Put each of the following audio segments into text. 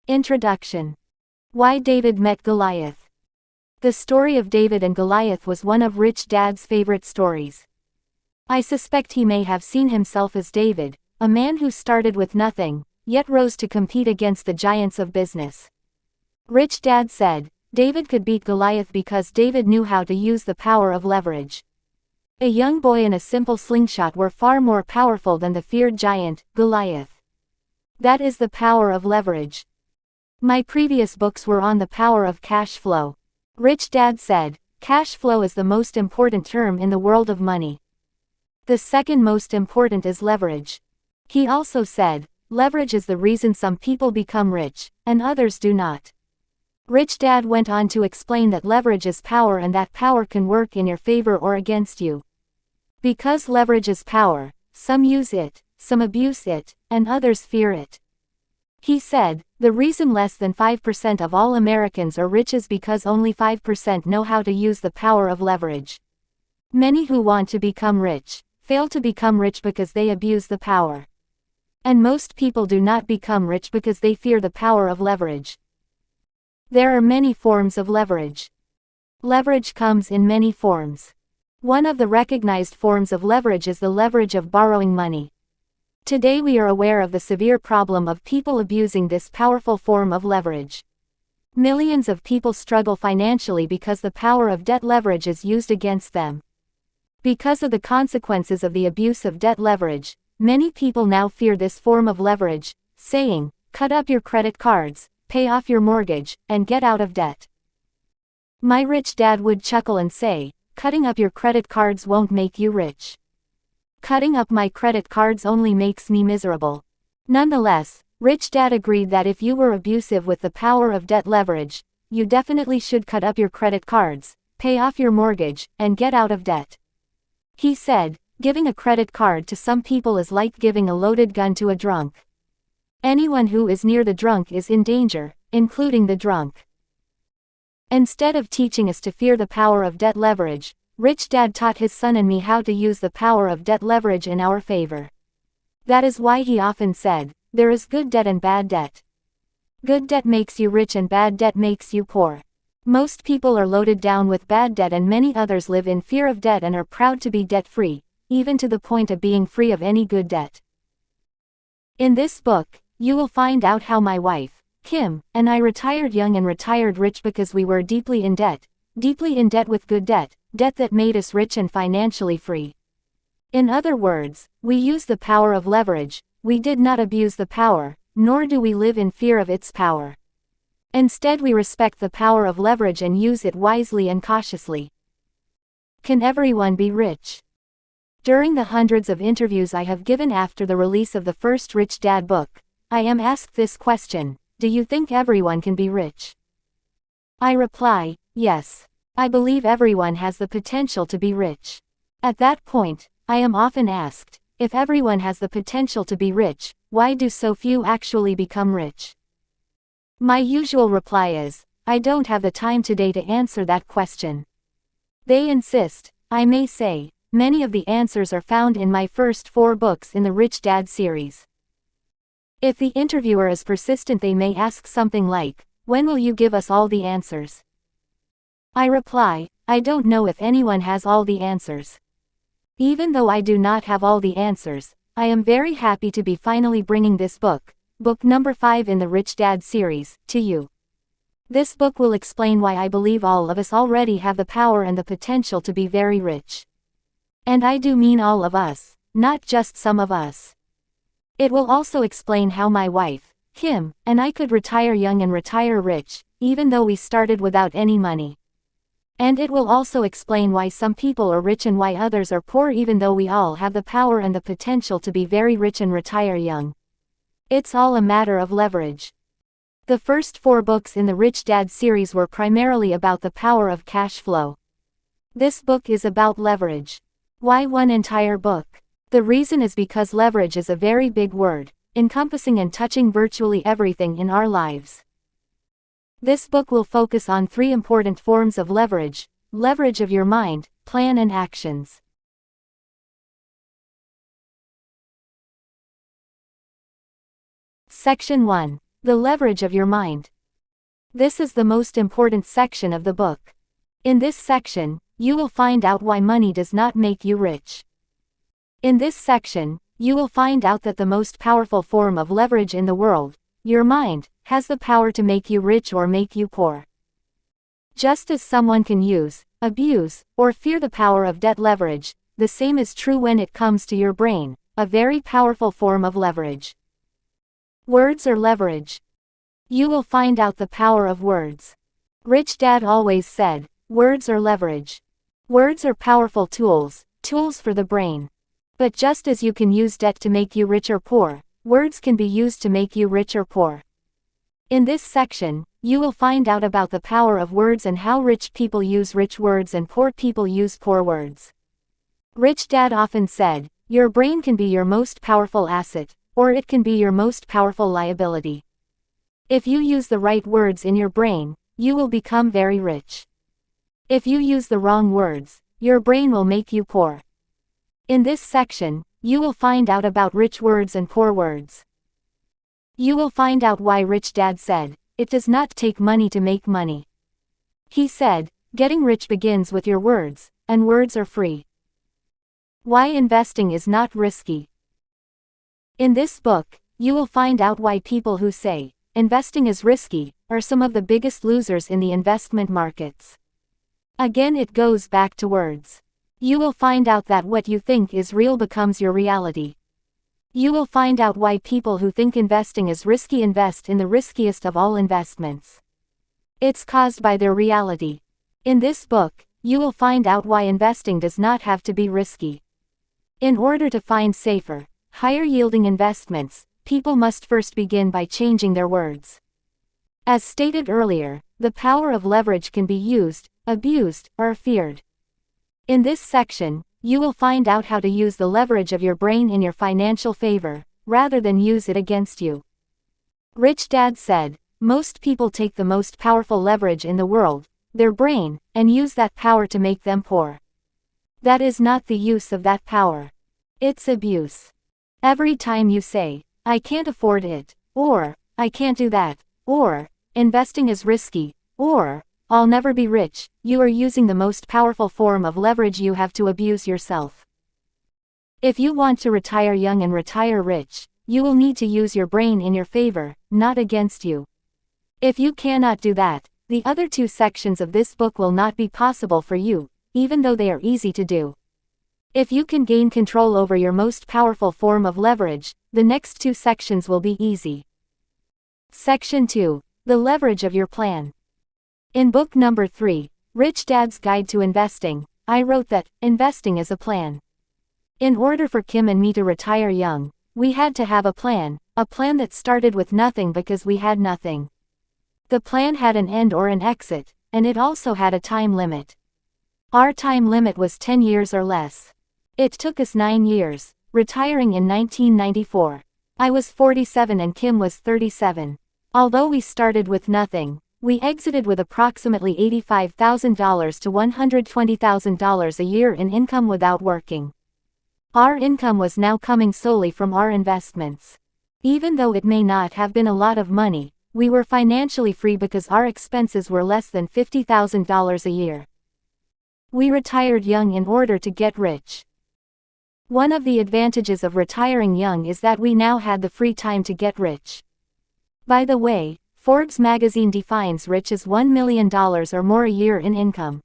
Introduction. Why David met Goliath. The story of David and Goliath was one of Rich Dad's favorite stories. I suspect he may have seen himself as David, a man who started with nothing, yet rose to compete against the giants of business. Rich Dad said, David could beat Goliath because David knew how to use the power of leverage. A young boy and a simple slingshot were far more powerful than the feared giant, Goliath. That is the power of leverage. My previous books were on the power of cash flow. Rich Dad said, cash flow is the most important term in the world of money. The second most important is leverage. He also said, leverage is the reason some people become rich, and others do not. Rich Dad went on to explain that leverage is power and that power can work in your favor or against you. Because leverage is power, some use it, some abuse it, and others fear it. He said, the reason less than 5% of all Americans are rich is because only 5% know how to use the power of leverage. Many who want to become rich, fail to become rich because they abuse the power. And most people do not become rich because they fear the power of leverage. There are many forms of leverage. Leverage comes in many forms. One of the recognized forms of leverage is the leverage of borrowing money. Today we are aware of the severe problem of people abusing this powerful form of leverage. Millions of people struggle financially because the power of debt leverage is used against them. Because of the consequences of the abuse of debt leverage, many people now fear this form of leverage, saying, cut up your credit cards, pay off your mortgage, and get out of debt. My rich dad would chuckle and say, cutting up your credit cards won't make you rich. Cutting up my credit cards only makes me miserable. Nonetheless, Rich Dad agreed that if you were abusive with the power of debt leverage, you definitely should cut up your credit cards, pay off your mortgage, and get out of debt. He said, giving a credit card to some people is like giving a loaded gun to a drunk. Anyone who is near the drunk is in danger, including the drunk. Instead of teaching us to fear the power of debt leverage, Rich Dad taught his son and me how to use the power of debt leverage in our favor. That is why he often said, there is good debt and bad debt. Good debt makes you rich and bad debt makes you poor. Most people are loaded down with bad debt and many others live in fear of debt and are proud to be debt-free, even to the point of being free of any good debt. In this book, you will find out how my wife, Kim, and I retired young and retired rich because we were deeply in debt with good debt, debt that made us rich and financially free. In other words, we use the power of leverage, we did not abuse the power, nor do we live in fear of its power. Instead we respect the power of leverage and use it wisely and cautiously. Can everyone be rich? During the hundreds of interviews I have given after the release of the first Rich Dad book, I am asked this question, do you think everyone can be rich? I reply, yes. I believe everyone has the potential to be rich. At that point, I am often asked, if everyone has the potential to be rich, why do so few actually become rich? My usual reply is, I don't have the time today to answer that question. They insist, I may say, many of the answers are found in my first 4 books in the Rich Dad series. If the interviewer is persistent they may ask something like, when will you give us all the answers? I reply, I don't know if anyone has all the answers. Even though I do not have all the answers, I am very happy to be finally bringing this book, book number 5 in the Rich Dad series, to you. This book will explain why I believe all of us already have the power and the potential to be very rich. And I do mean all of us, not just some of us. It will also explain how my wife, Kim, and I could retire young and retire rich, even though we started without any money. And it will also explain why some people are rich and why others are poor even though we all have the power and the potential to be very rich and retire young. It's all a matter of leverage. The first 4 books in the Rich Dad series were primarily about the power of cash flow. This book is about leverage. Why one entire book? The reason is because leverage is a very big word, encompassing and touching virtually everything in our lives. This book will focus on 3 important forms of leverage: leverage of your mind, plan and actions. Section 1. The leverage of your mind. This is the most important section of the book. In this section, you will find out why money does not make you rich. In this section, you will find out that the most powerful form of leverage in the world, your mind, has the power to make you rich or make you poor. Just as someone can use, abuse, or fear the power of debt leverage, the same is true when it comes to your brain, a very powerful form of leverage. Words are leverage. You will find out the power of words. Rich Dad always said, words are leverage. Words are powerful tools for the brain. But just as you can use debt to make you rich or poor, words can be used to make you rich or poor. In this section, you will find out about the power of words and how rich people use rich words and poor people use poor words. Rich Dad often said, your brain can be your most powerful asset, or it can be your most powerful liability. If you use the right words in your brain, you will become very rich. If you use the wrong words, your brain will make you poor. In this section, you will find out about rich words and poor words. You will find out why Rich Dad said, it does not take money to make money. He said, getting rich begins with your words, and words are free. Why investing is not risky. In this book, you will find out why people who say, investing is risky, are some of the biggest losers in the investment markets. Again, it goes back to words. You will find out that what you think is real becomes your reality. You will find out why people who think investing is risky invest in the riskiest of all investments. It's caused by their reality. In this book, you will find out why investing does not have to be risky. In order to find safer, higher yielding investments, people must first begin by changing their words. As stated earlier, the power of leverage can be used, abused, or feared. In this section, you will find out how to use the leverage of your brain in your financial favor, rather than use it against you. Rich Dad said, most people take the most powerful leverage in the world, their brain, and use that power to make them poor. That is not the use of that power. It's abuse. Every time you say, I can't afford it, or, I can't do that, or, investing is risky, or, I'll never be rich, you are using the most powerful form of leverage you have to abuse yourself. If you want to retire young and retire rich, you will need to use your brain in your favor, not against you. If you cannot do that, the other 2 sections of this book will not be possible for you, even though they are easy to do. If you can gain control over your most powerful form of leverage, the next 2 sections will be easy. Section 2. The leverage of your plan. In book number 3, Rich Dad's Guide to Investing, I wrote that, investing is a plan. In order for Kim and me to retire young, we had to have a plan that started with nothing because we had nothing. The plan had an end or an exit, and it also had a time limit. Our time limit was 10 years or less. It took us 9 years, retiring in 1994. I was 47 and Kim was 37. Although we started with nothing, we exited with approximately $85,000 to $120,000 a year in income without working. Our income was now coming solely from our investments. Even though it may not have been a lot of money, we were financially free because our expenses were less than $50,000 a year. We retired young in order to get rich. One of the advantages of retiring young is that we now had the free time to get rich. By the way, Forbes magazine defines rich as $1 million or more a year in income.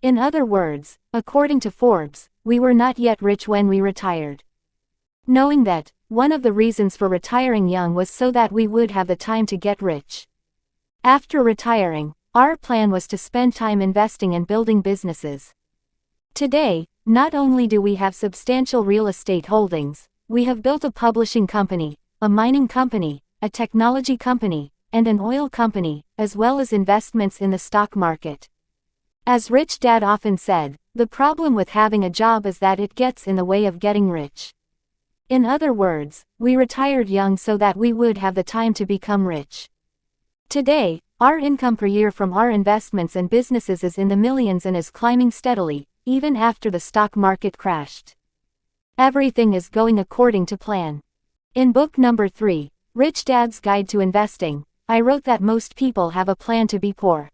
In other words, according to Forbes, we were not yet rich when we retired. Knowing that, one of the reasons for retiring young was so that we would have the time to get rich. After retiring, our plan was to spend time investing and building businesses. Today, not only do we have substantial real estate holdings, we have built a publishing company, a mining company, a technology company, and an oil company, as well as investments in the stock market. As Rich Dad often said, The problem with having a job is that it gets in the way of getting rich. In other words, we retired young so that we would have the time to become rich. Today, our income per year from our investments and businesses is in the millions and is climbing steadily, even after the stock market crashed. Everything is going according to plan. In book number 3, Rich Dad's Guide to Investing, I wrote that most people have a plan to be poor.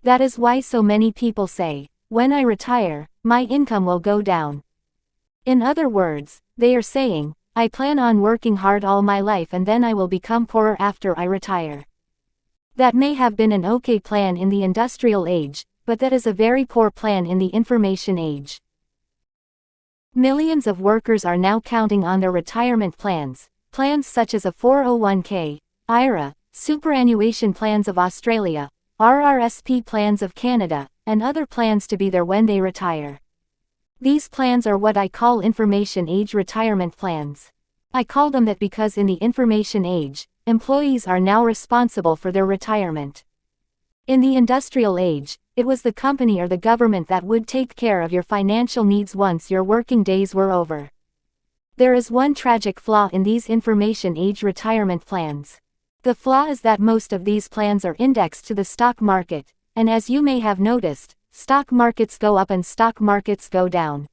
That is why so many people say, when I retire, my income will go down. In other words, they are saying, I plan on working hard all my life and then I will become poorer after I retire. That may have been an okay plan in the industrial age, but that is a very poor plan in the information age. Millions of workers are now counting on their retirement plans, plans such as a 401k, IRA, superannuation plans of Australia, RRSP plans of Canada, and other plans to be there when they retire. These plans are what I call information age retirement plans. I call them that because in the information age, employees are now responsible for their retirement. In the industrial age, it was the company or the government that would take care of your financial needs once your working days were over. There is one tragic flaw in these information age retirement plans. The flaw is that most of these plans are indexed to the stock market, and as you may have noticed, stock markets go up and stock markets go down.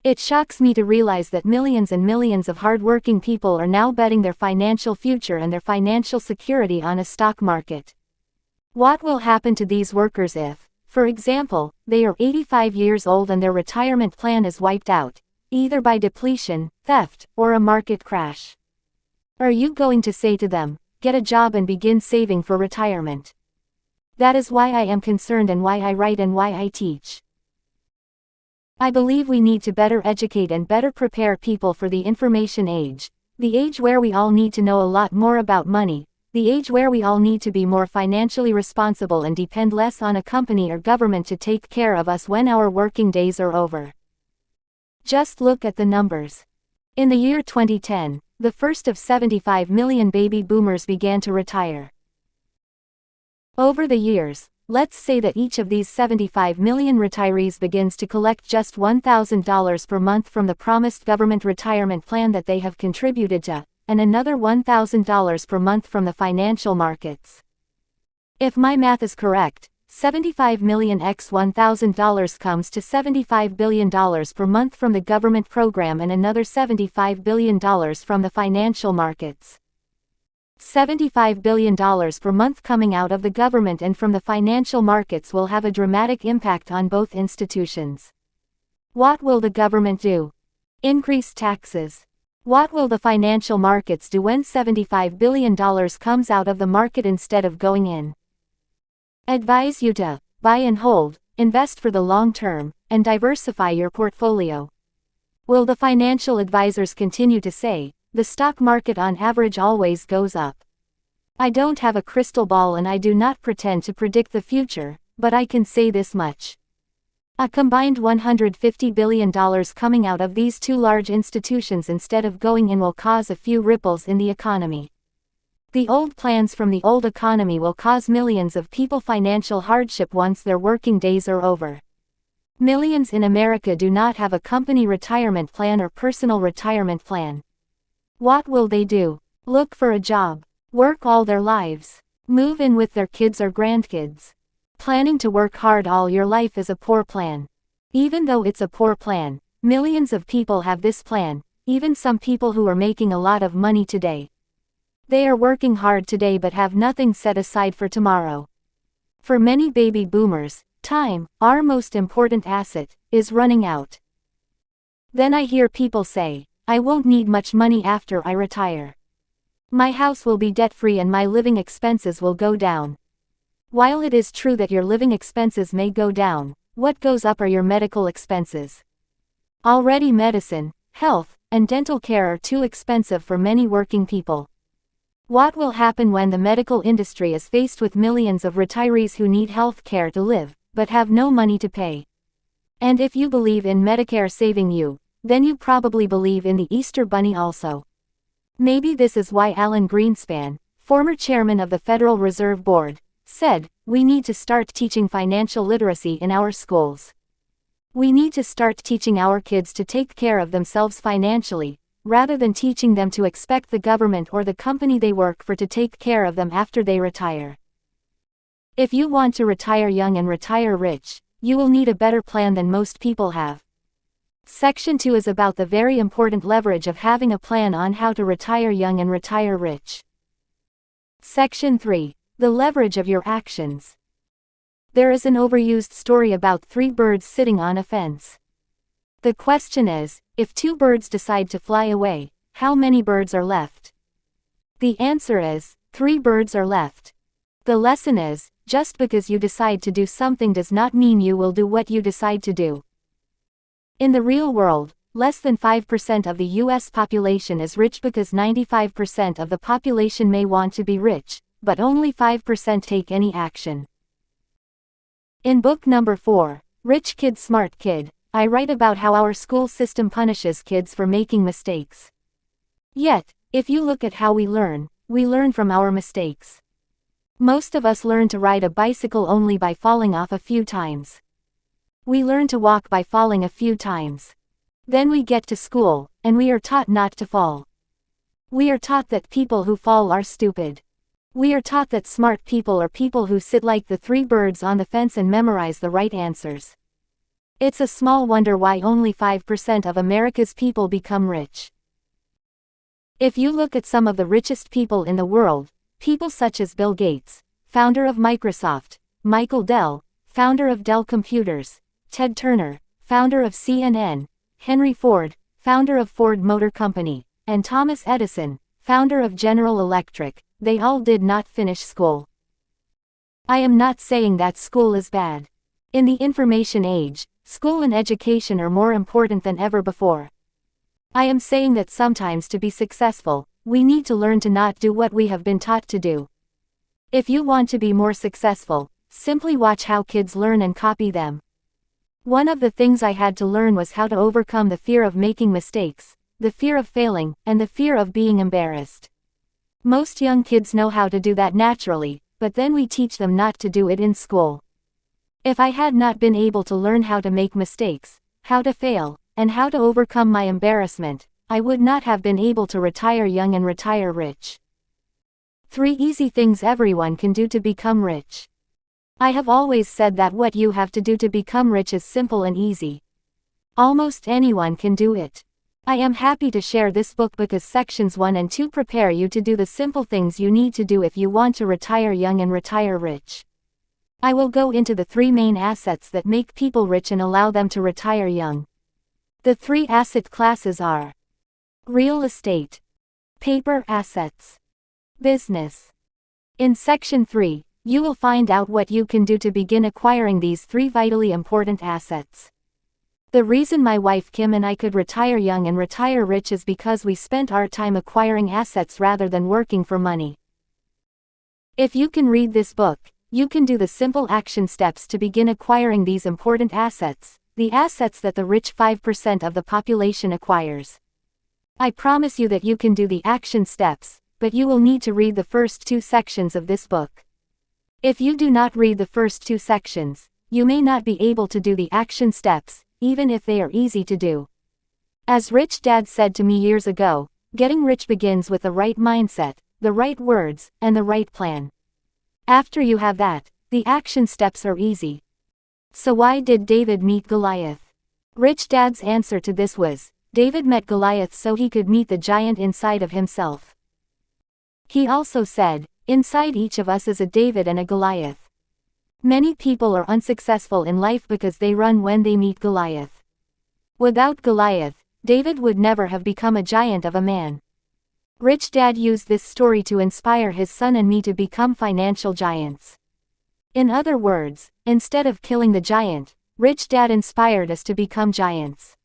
It shocks me to realize that millions and millions of hardworking people are now betting their financial future and their financial security on a stock market. What will happen to these workers if, for example, they are 85 years old and their retirement plan is wiped out, either by depletion, theft, or a market crash? Are you going to say to them, get a job and begin saving for retirement? That is why I am concerned and why I write and why I teach. I believe we need to better educate and better prepare people for the information age, the age where we all need to know a lot more about money, the age where we all need to be more financially responsible and depend less on a company or government to take care of us when our working days are over. Just look at the numbers. In the year 2010, the first of 75 million baby boomers began to retire. Over the years, let's say that each of these 75 million retirees begins to collect just $1,000 per month from the promised government retirement plan that they have contributed to, and another $1,000 per month from the financial markets. If my math is correct, 75 million x $1,000 comes to $75 billion per month from the government program and another $75 billion from the financial markets. $75 billion per month coming out of the government and from the financial markets will have a dramatic impact on both institutions. What will the government do? Increase taxes. What will the financial markets do when $75 billion comes out of the market instead of going in? Advise you to buy and hold, invest for the long term, and diversify your portfolio. Will the financial advisors continue to say, the stock market on average always goes up? I don't have a crystal ball and I do not pretend to predict the future, but I can say this much. A combined $150 billion coming out of these two large institutions instead of going in will cause a few ripples in the economy. The old plans from the old economy will cause millions of people financial hardship once their working days are over. Millions in America do not have a company retirement plan or personal retirement plan. What will they do? Look for a job. Work all their lives. Move in with their kids or grandkids. Planning to work hard all your life is a poor plan. Even though it's a poor plan, millions of people have this plan, even some people who are making a lot of money today. They are working hard today but have nothing set aside for tomorrow. For many baby boomers, time, our most important asset, is running out. Then I hear people say, I won't need much money after I retire. My house will be debt-free and my living expenses will go down. While it is true that your living expenses may go down, what goes up are your medical expenses. Already medicine, health, and dental care are too expensive for many working people. What will happen when the medical industry is faced with millions of retirees who need health care to live, but have no money to pay? And if you believe in Medicare saving you, then you probably believe in the Easter Bunny also. Maybe this is why Alan Greenspan, former chairman of the Federal Reserve Board, said, we need to start teaching financial literacy in our schools. We need to start teaching our kids to take care of themselves financially, rather than teaching them to expect the government or the company they work for to take care of them after they retire. If you want to retire young and retire rich, you will need a better plan than most people have. Section 2 is about the very important leverage of having a plan on how to retire young and retire rich. Section 3. The leverage of your actions. There is an overused story about 3 birds sitting on a fence. The question is, if 2 birds decide to fly away, how many birds are left? The answer is, 3 birds are left. The lesson is, just because you decide to do something does not mean you will do what you decide to do. In the real world, less than 5% of the US population is rich because 95% of the population may want to be rich, but only 5% take any action. In book number 4, Rich Kid Smart Kid, I write about how our school system punishes kids for making mistakes. Yet, if you look at how we learn from our mistakes. Most of us learn to ride a bicycle only by falling off a few times. We learn to walk by falling a few times. Then we get to school, and we are taught not to fall. We are taught that people who fall are stupid. We are taught that smart people are people who sit like the 3 birds on the fence and memorize the right answers. It's a small wonder why only 5% of America's people become rich. If you look at some of the richest people in the world, people such as Bill Gates, founder of Microsoft, Michael Dell, founder of Dell Computers, Ted Turner, founder of CNN, Henry Ford, founder of Ford Motor Company, and Thomas Edison, founder of General Electric, they all did not finish school. I am not saying that school is bad. In the information age, school and education are more important than ever before. I am saying that sometimes to be successful, we need to learn to not do what we have been taught to do. If you want to be more successful, simply watch how kids learn and copy them. One of the things I had to learn was how to overcome the fear of making mistakes, the fear of failing, and the fear of being embarrassed. Most young kids know how to do that naturally, but then we teach them not to do it in school. If I had not been able to learn how to make mistakes, how to fail, and how to overcome my embarrassment, I would not have been able to retire young and retire rich. 3 easy things everyone can do to become rich. I have always said that what you have to do to become rich is simple and easy. Almost anyone can do it. I am happy to share this book because sections 1 and 2 prepare you to do the simple things you need to do if you want to retire young and retire rich. I will go into the 3 main assets that make people rich and allow them to retire young. The 3 asset classes are real estate, paper assets, business. In section 3, you will find out what you can do to begin acquiring these 3 vitally important assets. The reason my wife Kim and I could retire young and retire rich is because we spent our time acquiring assets rather than working for money. If you can read this book, you can do the simple action steps to begin acquiring these important assets, the assets that the rich 5% of the population acquires. I promise you that you can do the action steps, but you will need to read the first 2 sections of this book. If you do not read the first 2 sections, you may not be able to do the action steps, even if they are easy to do. As Rich Dad said to me years ago, getting rich begins with the right mindset, the right words, and the right plan. After you have that, the action steps are easy. So why did David meet Goliath? Rich Dad's answer to this was, David met Goliath so he could meet the giant inside of himself. He also said, inside each of us is a David and a Goliath. Many people are unsuccessful in life because they run when they meet Goliath. Without Goliath, David would never have become a giant of a man. Rich Dad used this story to inspire his son and me to become financial giants. In other words, instead of killing the giant, Rich Dad inspired us to become giants.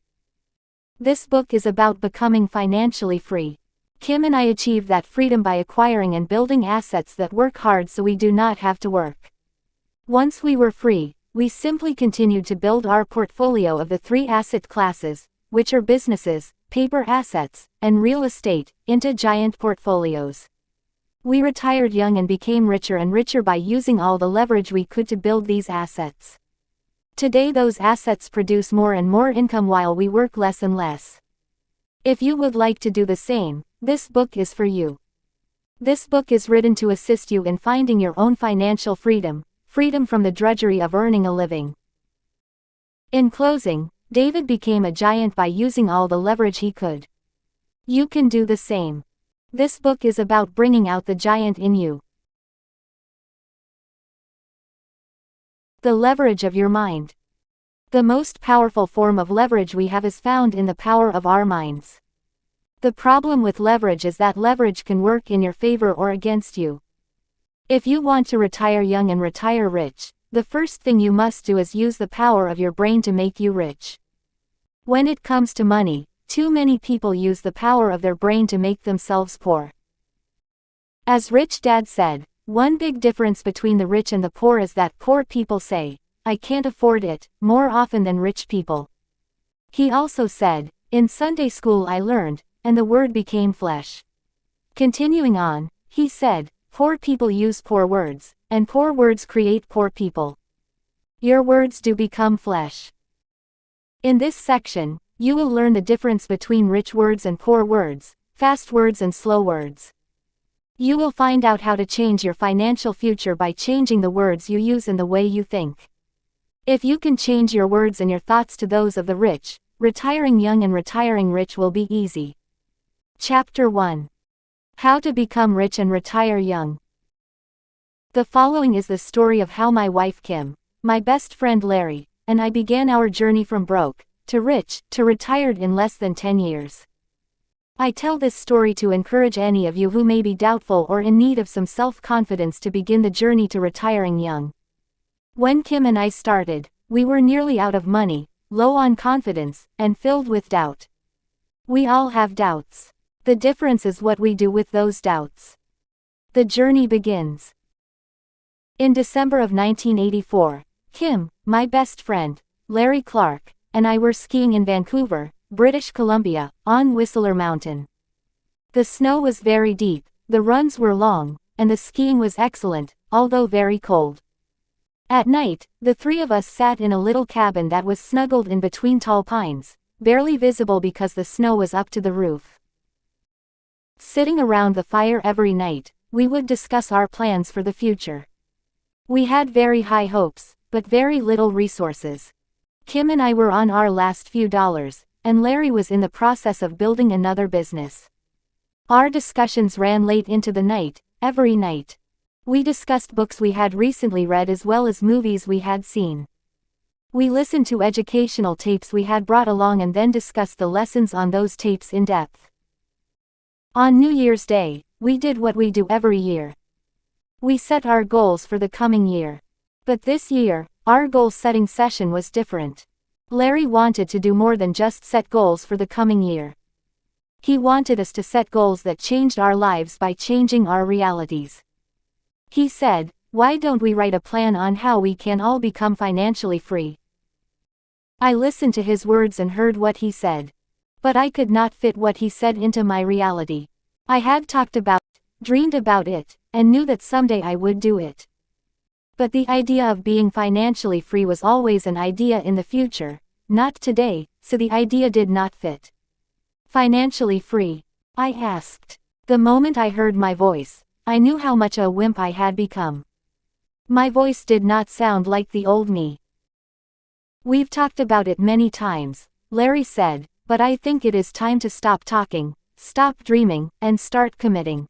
This book is about becoming financially free. Kim and I achieved that freedom by acquiring and building assets that work hard so we do not have to work. Once we were free, we simply continued to build our portfolio of the 3 asset classes, which are businesses, paper assets, and real estate, into giant portfolios. We retired young and became richer and richer by using all the leverage we could to build these assets. Today those assets produce more and more income while we work less and less. If you would like to do the same, this book is for you. This book is written to assist you in finding your own financial freedom, freedom from the drudgery of earning a living. In closing, David became a giant by using all the leverage he could. You can do the same. This book is about bringing out the giant in you. The leverage of your mind. The most powerful form of leverage we have is found in the power of our minds. The problem with leverage is that leverage can work in your favor or against you. If you want to retire young and retire rich, the first thing you must do is use the power of your brain to make you rich. When it comes to money, too many people use the power of their brain to make themselves poor. As Rich Dad said, one big difference between the rich and the poor is that poor people say, "I can't afford it," more often than rich people. He also said, "In Sunday school I learned, and the word became flesh." Continuing on, he said, "Poor people use poor words, and poor words create poor people. Your words do become flesh." In this section, you will learn the difference between rich words and poor words, fast words and slow words. You will find out how to change your financial future by changing the words you use and the way you think. If you can change your words and your thoughts to those of the rich, retiring young and retiring rich will be easy. Chapter 1. How to become rich and retire young. The following is the story of how my wife Kim, my best friend Larry, and I began our journey from broke, to rich, to retired in less than 10 years. I tell this story to encourage any of you who may be doubtful or in need of some self-confidence to begin the journey to retiring young. When Kim and I started, we were nearly out of money, low on confidence, and filled with doubt. We all have doubts. The difference is what we do with those doubts. The journey begins. In December of 1984, Kim, my best friend, Larry Clark, and I were skiing in Vancouver, British Columbia, on Whistler Mountain. The snow was very deep, the runs were long, and the skiing was excellent, although very cold. At night, the three of us sat in a little cabin that was snuggled in between tall pines, barely visible because the snow was up to the roof. Sitting around the fire every night, we would discuss our plans for the future. We had very high hopes, but very little resources. Kim and I were on our last few dollars, and Larry was in the process of building another business. Our discussions ran late into the night, every night. We discussed books we had recently read as well as movies we had seen. We listened to educational tapes we had brought along and then discussed the lessons on those tapes in depth. On New Year's Day, we did what we do every year. We set our goals for the coming year. But this year, our goal-setting session was different. Larry wanted to do more than just set goals for the coming year. He wanted us to set goals that changed our lives by changing our realities. He said, "Why don't we write a plan on how we can all become financially free?" I listened to his words and heard what he said. But I could not fit what he said into my reality. I had talked about it, dreamed about it, and knew that someday I would do it. But the idea of being financially free was always an idea in the future, not today, so the idea did not fit. Financially free? I asked. The moment I heard my voice, I knew how much a wimp I had become. My voice did not sound like the old me. "We've talked about it many times," Larry said, "but I think it is time to stop talking, stop dreaming, and start committing.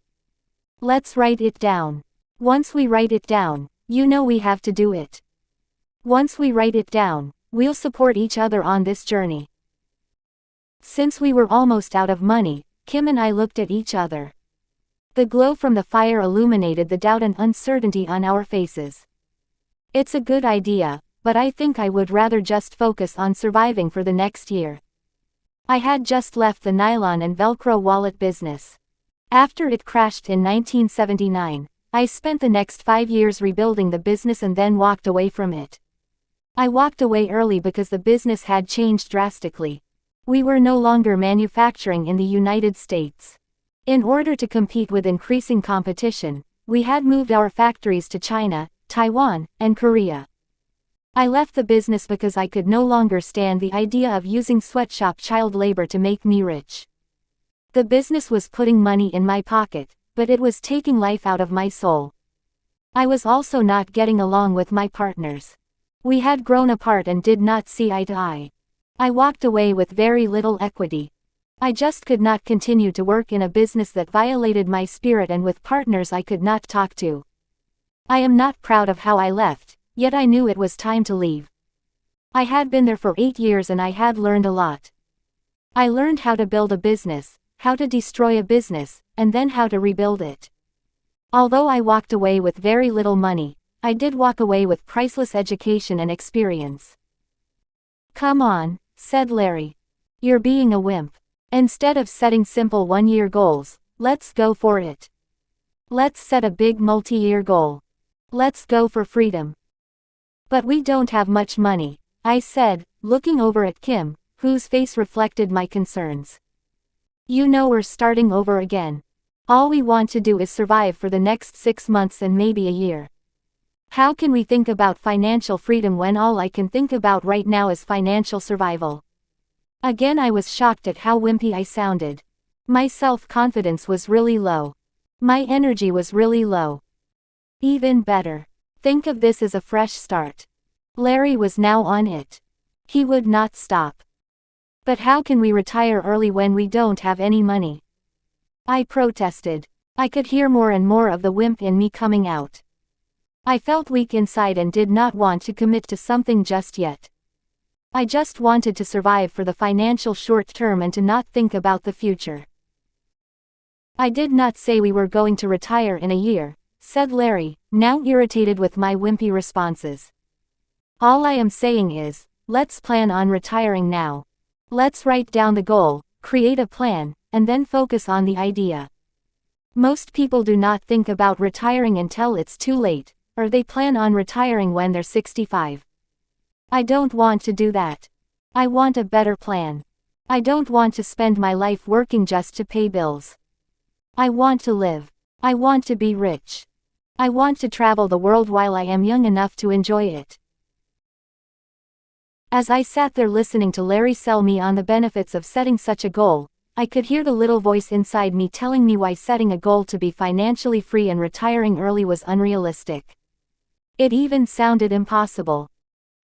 Let's write it down. Once we write it down, you know we have to do it. Once we write it down, we'll support each other on this journey." Since we were almost out of money, Kim and I looked at each other. The glow from the fire illuminated the doubt and uncertainty on our faces. "It's a good idea, but I think I would rather just focus on surviving for the next year." I had just left the nylon and Velcro wallet business. After it crashed in 1979, I spent the next 5 years rebuilding the business and then walked away from it. I walked away early because the business had changed drastically. We were no longer manufacturing in the United States. In order to compete with increasing competition, we had moved our factories to China, Taiwan, and Korea. I left the business because I could no longer stand the idea of using sweatshop child labor to make me rich. The business was putting money in my pocket, but it was taking life out of my soul. I was also not getting along with my partners. We had grown apart and did not see eye to eye. I walked away with very little equity. I just could not continue to work in a business that violated my spirit and with partners I could not talk to. I am not proud of how I left, yet I knew it was time to leave. I had been there for 8 years and I had learned a lot. I learned how to build a business, how to destroy a business, and then how to rebuild it. Although I walked away with very little money, I did walk away with priceless education and experience. "Come on," said Larry. "You're being a wimp. Instead of setting simple one-year goals, let's go for it. Let's set a big multi-year goal. Let's go for freedom." "But we don't have much money," I said, looking over at Kim, whose face reflected my concerns. "You know we're starting over again. All we want to do is survive for the next 6 months and maybe a year. How can we think about financial freedom when all I can think about right now is financial survival?" Again I was shocked at how wimpy I sounded. My self-confidence was really low. My energy was really low. Even better. Think of this as a fresh start. Larry was now on it. He would not stop. "But how can we retire early when we don't have any money?" I protested. I could hear more and more of the wimp in me coming out. I felt weak inside and did not want to commit to something just yet. I just wanted to survive for the financial short term and to not think about the future. "I did not say we were going to retire in a year," said Larry, now irritated with my wimpy responses. "All I am saying is, let's plan on retiring now. Let's write down the goal, create a plan, and then focus on the idea. Most people do not think about retiring until it's too late, or they plan on retiring when they're 65. I don't want to do that. I want a better plan. I don't want to spend my life working just to pay bills. I want to live. I want to be rich. I want to travel the world while I am young enough to enjoy it." As I sat there listening to Larry sell me on the benefits of setting such a goal, I could hear the little voice inside me telling me why setting a goal to be financially free and retiring early was unrealistic. It even sounded impossible.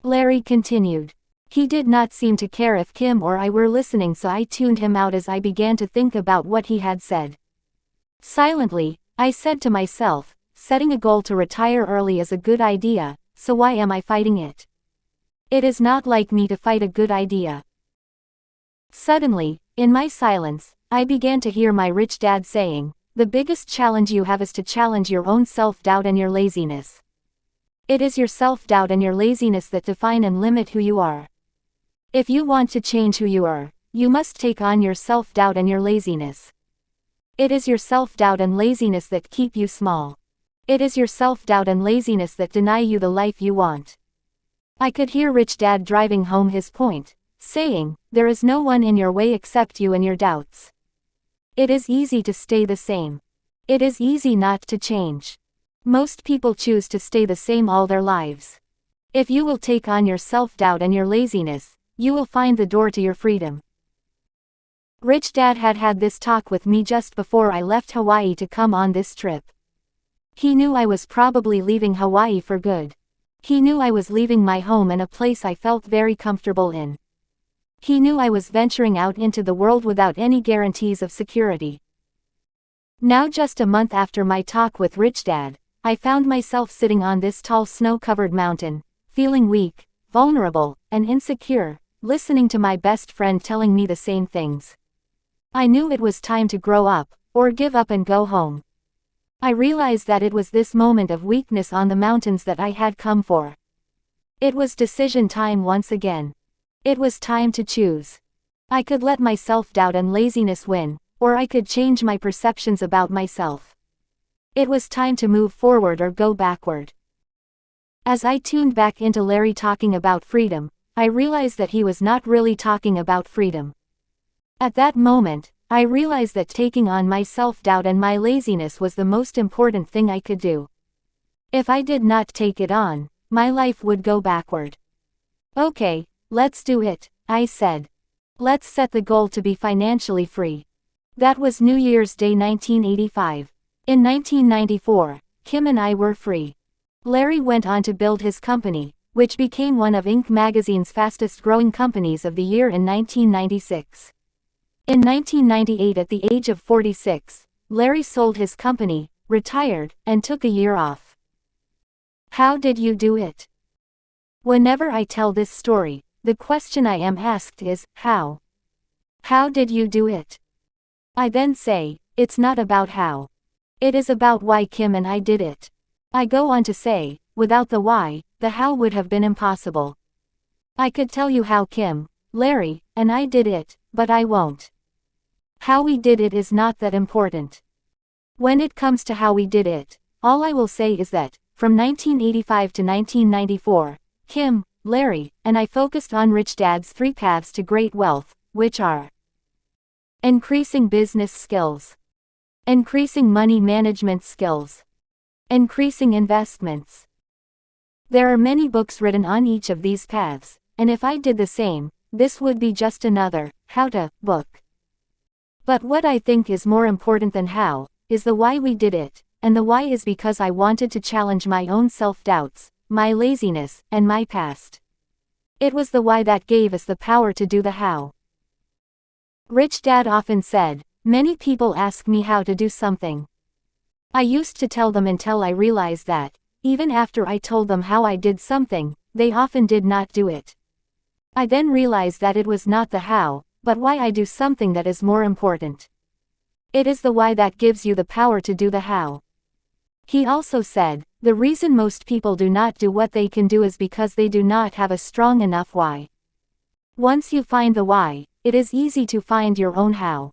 Larry continued. He did not seem to care if Kim or I were listening, so I tuned him out as I began to think about what he had said. Silently, I said to myself, setting a goal to retire early is a good idea, so why am I fighting it? It is not like me to fight a good idea. Suddenly, in my silence, I began to hear my rich dad saying, "The biggest challenge you have is to challenge your own self-doubt and your laziness. It is your self-doubt and your laziness that define and limit who you are. If you want to change who you are, you must take on your self-doubt and your laziness. It is your self-doubt and laziness that keep you small. It is your self-doubt and laziness that deny you the life you want." I could hear Rich Dad driving home his point, saying, "There is no one in your way except you and your doubts. It is easy to stay the same. It is easy not to change. Most people choose to stay the same all their lives. If you will take on your self-doubt and your laziness, you will find the door to your freedom." Rich Dad had had this talk with me just before I left Hawaii to come on this trip. He knew I was probably leaving Hawaii for good. He knew I was leaving my home and a place I felt very comfortable in. He knew I was venturing out into the world without any guarantees of security. Now, just a month after my talk with Rich Dad, I found myself sitting on this tall snow-covered mountain, feeling weak, vulnerable, and insecure, listening to my best friend telling me the same things. I knew it was time to grow up, or give up and go home. I realized that it was this moment of weakness on the mountains that I had come for. It was decision time once again. It was time to choose. I could let my self-doubt and laziness win, or I could change my perceptions about myself. It was time to move forward or go backward. As I tuned back into Larry talking about freedom, I realized that he was not really talking about freedom. At that moment, I realized that taking on my self-doubt and my laziness was the most important thing I could do. If I did not take it on, my life would go backward. Okay, let's do it, I said. Let's set the goal to be financially free. That was New Year's Day 1985. In 1994, Kim and I were free. Larry went on to build his company, which became one of Inc. magazine's fastest-growing companies of the year in 1996. In 1998, at the age of 46, Larry sold his company, retired, and took a year off. How did you do it? Whenever I tell this story, the question I am asked is, how? How did you do it? I then say, it's not about how. It is about why Kim and I did it. I go on to say, without the why, the how would have been impossible. I could tell you how Kim, Larry, and I did it, but I won't. How we did it is not that important. When it comes to how we did it, all I will say is that, from 1985 to 1994, Kim, Larry, and I focused on Rich Dad's 3 paths to great wealth, which are increasing business skills, increasing money management skills, increasing investments. There are many books written on each of these paths, and if I did the same, this would be just another how-to book. But what I think is more important than how, is the why we did it, and the why is because I wanted to challenge my own self-doubts, my laziness, and my past. It was the why that gave us the power to do the how. Rich Dad often said, many people ask me how to do something. I used to tell them until I realized that, even after I told them how I did something, they often did not do it. I then realized that it was not the how, but why I do something that is more important. It is the why that gives you the power to do the how. He also said, the reason most people do not do what they can do is because they do not have a strong enough why. Once you find the why, it is easy to find your own how.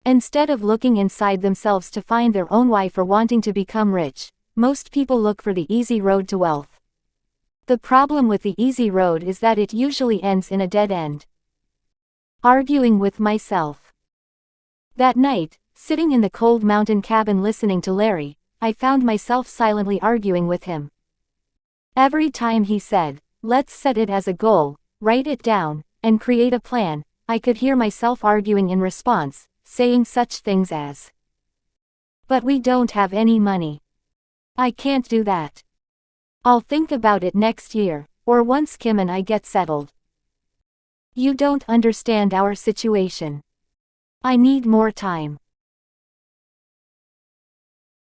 Instead of looking inside themselves to find their own why for wanting to become rich, most people look for the easy road to wealth. The problem with the easy road is that it usually ends in a dead end. Arguing with myself. That night, sitting in the cold mountain cabin listening to Larry, I found myself silently arguing with him. Every time he said, let's set it as a goal, write it down, and create a plan, I could hear myself arguing in response, saying such things as, but we don't have any money. I can't do that. I'll think about it next year, or once Kim and I get settled. You don't understand our situation. I need more time.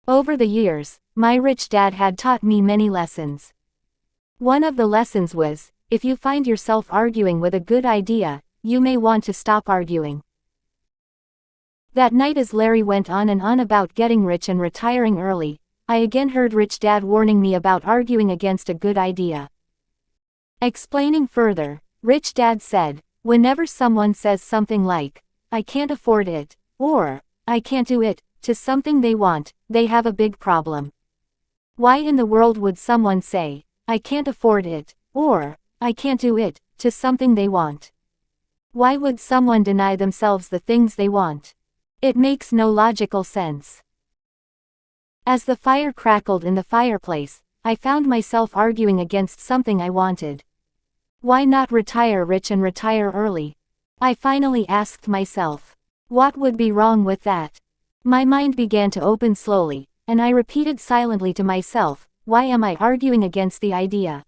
Over the years, my rich dad had taught me many lessons. One of the lessons was, if you find yourself arguing with a good idea, you may want to stop arguing. That night as Larry went on and on about getting rich and retiring early, I again heard Rich Dad warning me about arguing against a good idea. Explaining further, Rich Dad said, whenever someone says something like, I can't afford it, or, I can't do it, to something they want, they have a big problem. Why in the world would someone say, I can't afford it, or, I can't do it, to something they want? Why would someone deny themselves the things they want? It makes no logical sense. As the fire crackled in the fireplace, I found myself arguing against something I wanted. Why not retire rich and retire early? I finally asked myself. What would be wrong with that? My mind began to open slowly, and I repeated silently to myself, why am I arguing against the idea?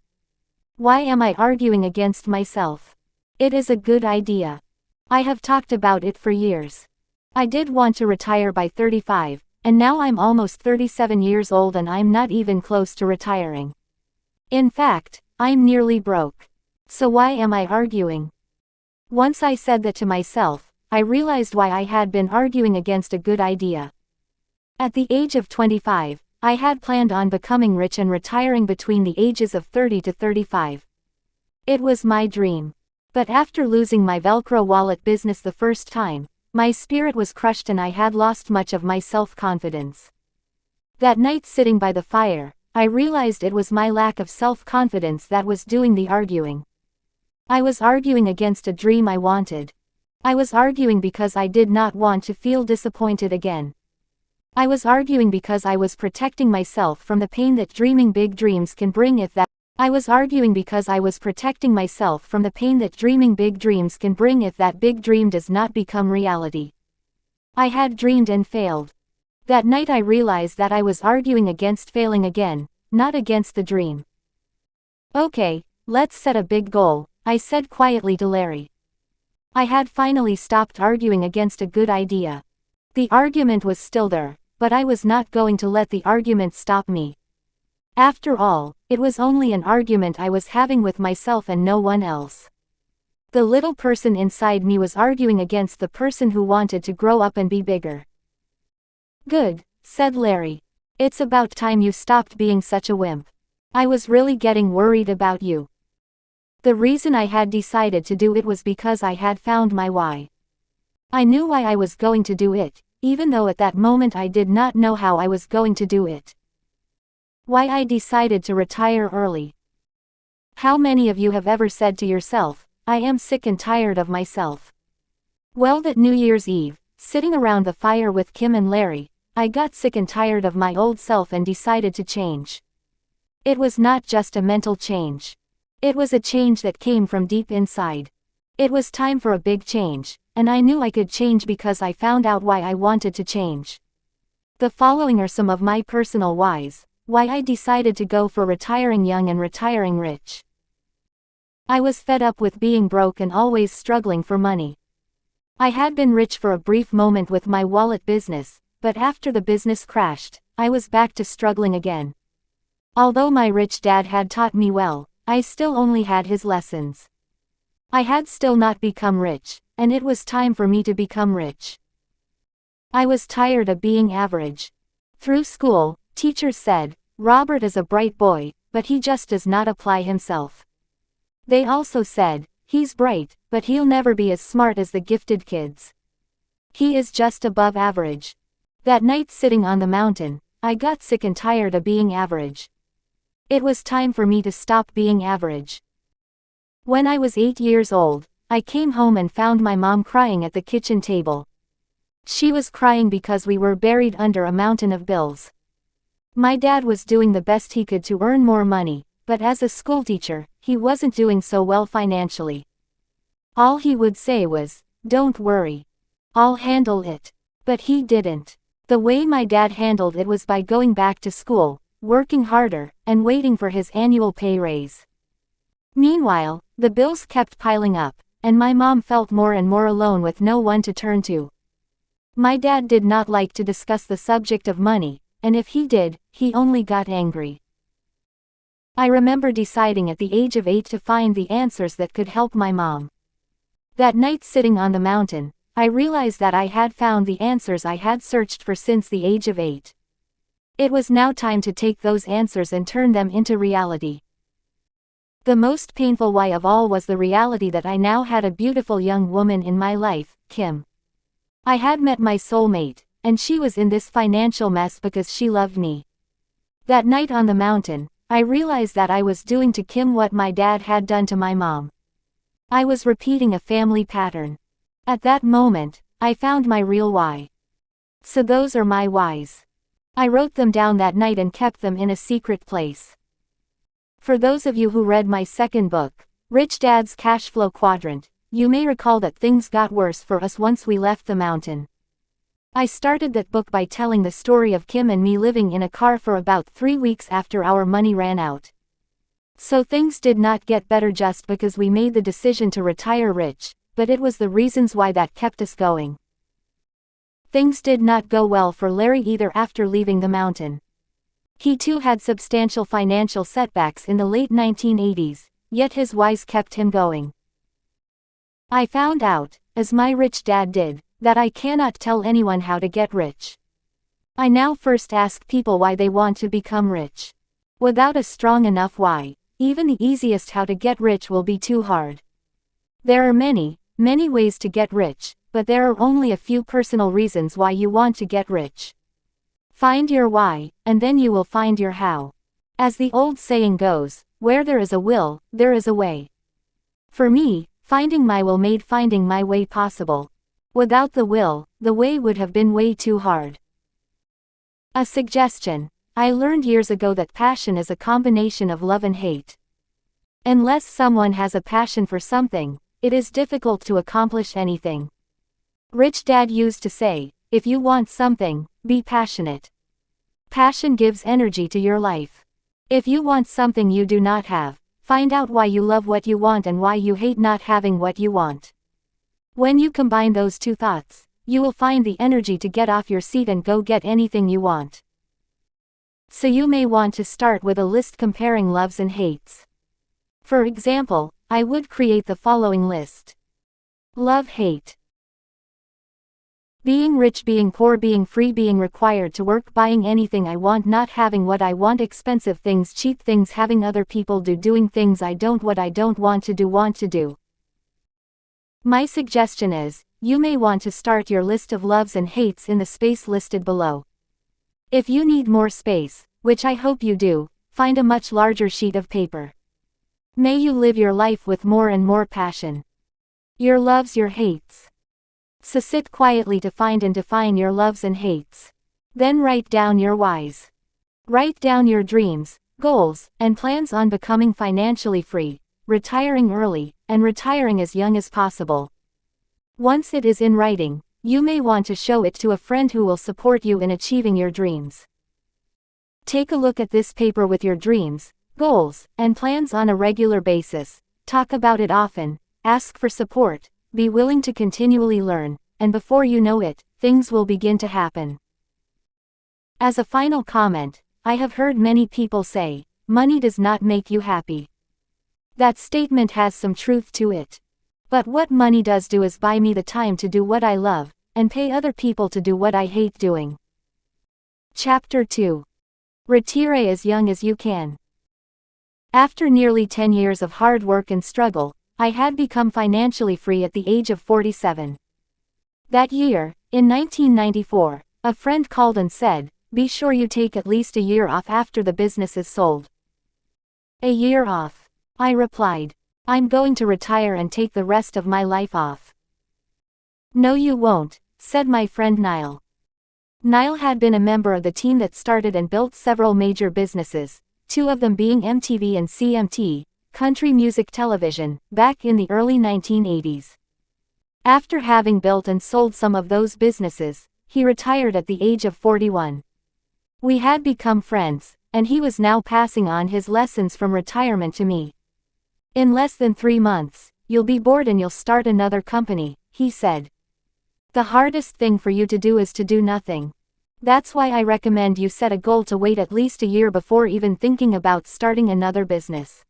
Why am I arguing against myself? It is a good idea. I have talked about it for years. I did want to retire by 35, and now I'm almost 37 years old and I'm not even close to retiring. In fact, I'm nearly broke. So why am I arguing? Once I said that to myself, I realized why I had been arguing against a good idea. At the age of 25, I had planned on becoming rich and retiring between the ages of 30 to 35. It was my dream. But after losing my Velcro wallet business the first time, my spirit was crushed and I had lost much of my self-confidence. That night sitting by the fire, I realized it was my lack of self-confidence that was doing the arguing. I was arguing against a dream I wanted. I was arguing because I did not want to feel disappointed again. I was arguing because I was protecting myself from the pain that dreaming big dreams can bring if that I was arguing because I was protecting myself from the pain that dreaming big dreams can bring if that big dream does not become reality. I had dreamed and failed. That night I realized that I was arguing against failing again, not against the dream. Okay, let's set a big goal, I said quietly to Larry. I had finally stopped arguing against a good idea. The argument was still there, but I was not going to let the argument stop me. After all, it was only an argument I was having with myself and no one else. The little person inside me was arguing against the person who wanted to grow up and be bigger. Good, said Larry. It's about time you stopped being such a wimp. I was really getting worried about you. The reason I had decided to do it was because I had found my why. I knew why I was going to do it, even though at that moment I did not know how I was going to do it. Why I decided to retire early. How many of you have ever said to yourself, I am sick and tired of myself? Well, that New Year's Eve, sitting around the fire with Kim and Larry, I got sick and tired of my old self and decided to change. It was not just a mental change. It was a change that came from deep inside. It was time for a big change, and I knew I could change because I found out why I wanted to change. The following are some of my personal whys, why I decided to go for retiring young and retiring rich. I was fed up with being broke and always struggling for money. I had been rich for a brief moment with my wallet business, but after the business crashed, I was back to struggling again. Although my rich dad had taught me well, I still only had his lessons. I had still not become rich, and it was time for me to become rich. I was tired of being average. Through school, teachers said, Robert is a bright boy, but he just does not apply himself. They also said, he's bright, but he'll never be as smart as the gifted kids. He is just above average. That night sitting on the mountain, I got sick and tired of being average. It was time for me to stop being average. When I was 8 years old, I came home and found my mom crying at the kitchen table. She was crying because we were buried under a mountain of bills. My dad was doing the best he could to earn more money, but as a schoolteacher, he wasn't doing so well financially. All he would say was, "Don't worry. I'll handle it." But he didn't. The way my dad handled it was by going back to school, working harder, and waiting for his annual pay raise. Meanwhile, the bills kept piling up, and my mom felt more and more alone with no one to turn to. My dad did not like to discuss the subject of money, and if he did, he only got angry. I remember deciding at the age of 8 to find the answers that could help my mom. That night sitting on the mountain, I realized that I had found the answers I had searched for since the age of 8. It was now time to take those answers and turn them into reality. The most painful why of all was the reality that I now had a beautiful young woman in my life, Kim. I had met my soulmate, and she was in this financial mess because she loved me. That night on the mountain, I realized that I was doing to Kim what my dad had done to my mom. I was repeating a family pattern. At that moment, I found my real why. So those are my whys. I wrote them down that night and kept them in a secret place. For those of you who read my second book, Rich Dad's Cash Flow Quadrant, you may recall that things got worse for us once we left the mountain. I started that book by telling the story of Kim and me living in a car for about 3 weeks after our money ran out. So things did not get better just because we made the decision to retire rich, but it was the reasons why that kept us going. Things did not go well for Larry either after leaving the mountain. He too had substantial financial setbacks in the late 1980s, yet his whys kept him going. I found out, as my rich dad did, that I cannot tell anyone how to get rich. I now first ask people why they want to become rich. Without a strong enough why, even the easiest how to get rich will be too hard. There are many ways to get rich, but there are only a few personal reasons why you want to get rich. Find your why, and then you will find your how. As the old saying goes, where there is a will, there is a way. For me, finding my will made finding my way possible. Without the will, the way would have been way too hard. A suggestion. I learned years ago that passion is a combination of love and hate. Unless someone has a passion for something, it is difficult to accomplish anything. Rich Dad used to say, if you want something, be passionate. Passion gives energy to your life. If you want something you do not have, find out why you love what you want and why you hate not having what you want. When you combine those two thoughts, you will find the energy to get off your seat and go get anything you want. So you may want to start with a list comparing loves and hates. For example, I would create the following list. Love, hate. Being rich, being poor, being free, being required to work, buying anything I want, not having what I want, expensive things, cheap things, having other people do, doing things I don't, what I don't want to do. My suggestion is, you may want to start your list of loves and hates in the space listed below. If you need more space, which I hope you do, find a much larger sheet of paper. May you live your life with more and more passion. Your loves, your hates. So sit quietly to find and define your loves and hates. Then write down your whys. Write down your dreams, goals, and plans on becoming financially free, retiring early, and retiring as young as possible. Once it is in writing, you may want to show it to a friend who will support you in achieving your dreams. Take a look at this paper with your dreams, goals, and plans on a regular basis. Talk about it often, ask for support, be willing to continually learn, and before you know it, things will begin to happen. As a final comment, I have heard many people say, money does not make you happy. That statement has some truth to it. But what money does do is buy me the time to do what I love, and pay other people to do what I hate doing. Chapter 2. Retire as young as you can. After nearly 10 years of hard work and struggle, I had become financially free at the age of 47. That year, in 1994, a friend called and said, be sure you take at least a year off after the business is sold. A year off? I replied. I'm going to retire and take the rest of my life off. No you won't, said my friend Niall. Niall had been a member of the team that started and built several major businesses, two of them being MTV and CMT, Country Music Television, back in the early 1980s. After having built and sold some of those businesses, he retired at the age of 41. We had become friends, and he was now passing on his lessons from retirement to me. In less than 3 months, you'll be bored and you'll start another company, he said. The hardest thing for you to do is to do nothing. That's why I recommend you set a goal to wait at least a year before even thinking about starting another business.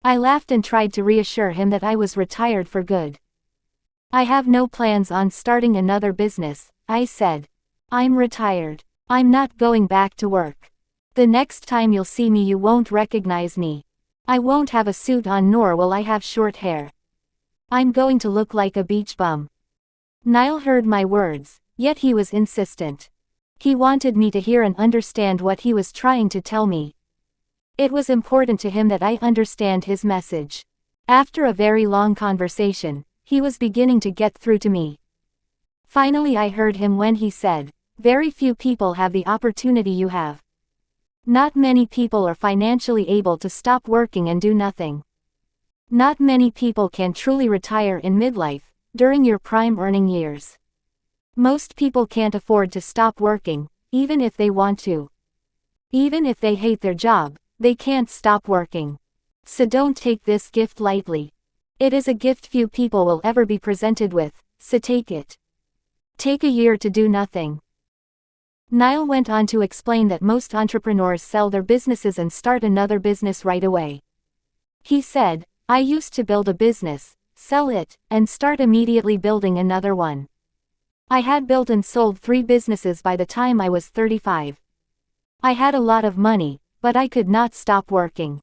I laughed and tried to reassure him that I was retired for good. I have no plans on starting another business, I said. I'm retired. I'm not going back to work. The next time you'll see me you won't recognize me. I won't have a suit on nor will I have short hair. I'm going to look like a beach bum. Niall heard my words, yet he was insistent. He wanted me to hear and understand what he was trying to tell me. It was important to him that I understand his message. After a very long conversation, he was beginning to get through to me. Finally I heard him when he said, very few people have the opportunity you have. Not many people are financially able to stop working and do nothing. Not many people can truly retire in midlife, during your prime earning years. Most people can't afford to stop working, even if they want to. Even if they hate their job, they can't stop working. So don't take this gift lightly. It is a gift few people will ever be presented with, so take it. Take a year to do nothing. Niall went on to explain that most entrepreneurs sell their businesses and start another business right away. He said, I used to build a business, sell it, and start immediately building another one. I had built and sold 3 businesses by the time I was 35. I had a lot of money, but I could not stop working.